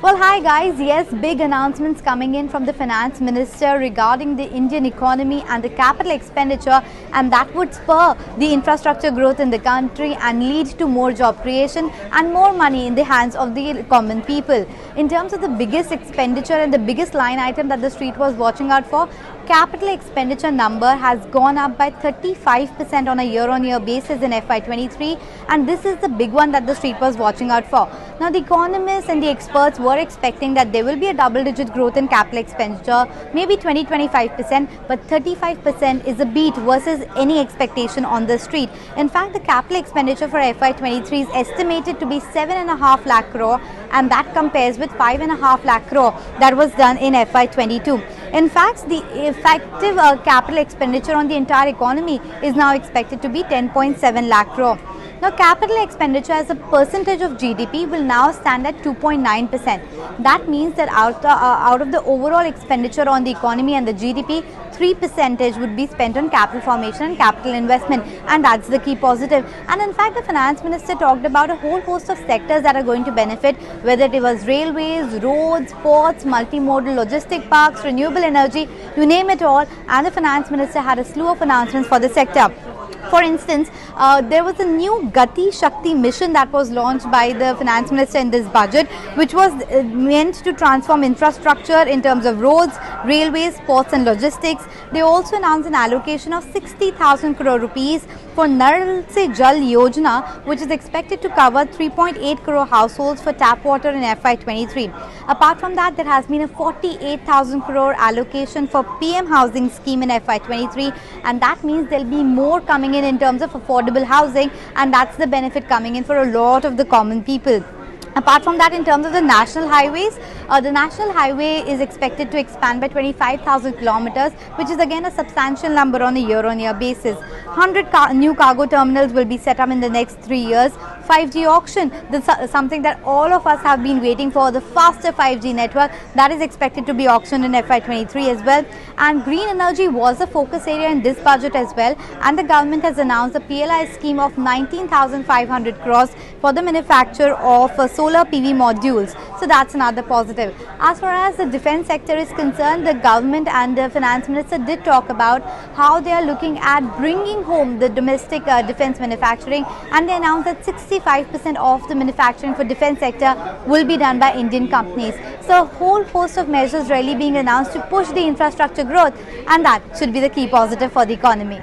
Well, hi guys. Yes, big announcements coming in from the finance minister regarding the Indian economy and the capital expenditure, and that would spur the infrastructure growth in the country and lead to more job creation and more money in the hands of the common people. In terms of the biggest expenditure and the biggest line item that the street was watching out for, capital expenditure number has gone up by 35% on a year-on-year basis in FY23, and this is the big one that the street was watching out for. Now, the economists and the experts were expecting that there will be a double-digit growth in capital expenditure, maybe 20-25%, but 35% is a beat versus any expectation on the street. In fact, the capital expenditure for FY23 is estimated to be 7.5 lakh crore, and that compares with 5.5 lakh crore that was done in FY22. In fact, the effective capital expenditure on the entire economy is now expected to be 10.7 lakh crore. Now, capital expenditure as a percentage of GDP will now stand at 2.9%. That means that out of the overall expenditure on the economy and the GDP, 3% would be spent on capital formation and capital investment, and that's the key positive. And in fact, the finance minister talked about a whole host of sectors that are going to benefit, whether it was railways, roads, ports, multimodal logistic parks, renewable energy, you name it all, and the finance minister had a slew of announcements for the sector. For instance, there was a new Gati Shakti mission that was launched by the finance minister in this budget, which was meant to transform infrastructure in terms of roads, railways, ports and logistics. They also announced an allocation of 60,000 crore rupees for Nal Se Jal Yojana, which is expected to cover 3.8 crore households for tap water in FY23. Apart from that, there has been a 48,000 crore allocation for PM housing scheme in FY23, and that means there will be more coming in terms of affordable housing, and that's the benefit coming in for a lot of the common people. Apart from that, in terms of the national highways, the national highway is expected to expand by 25,000 kilometers, which is again a substantial number on a year-on-year basis. 100 new cargo terminals will be set up in the next 3 years. 5G auction, this is something that all of us have been waiting for, the faster 5G network that is expected to be auctioned in FY23 as well. And green energy was a focus area in this budget as well, and the government has announced a PLI scheme of 19,500 crores for the manufacture of solar PV modules. So that's another positive. As far as the defense sector is concerned, the government and the finance minister did talk about how they are looking at bringing home the domestic defense manufacturing, and they announced that 65% of the manufacturing for defense sector will be done by Indian companies. So a whole host of measures really being announced to push the infrastructure growth, and that should be the key positive for the economy.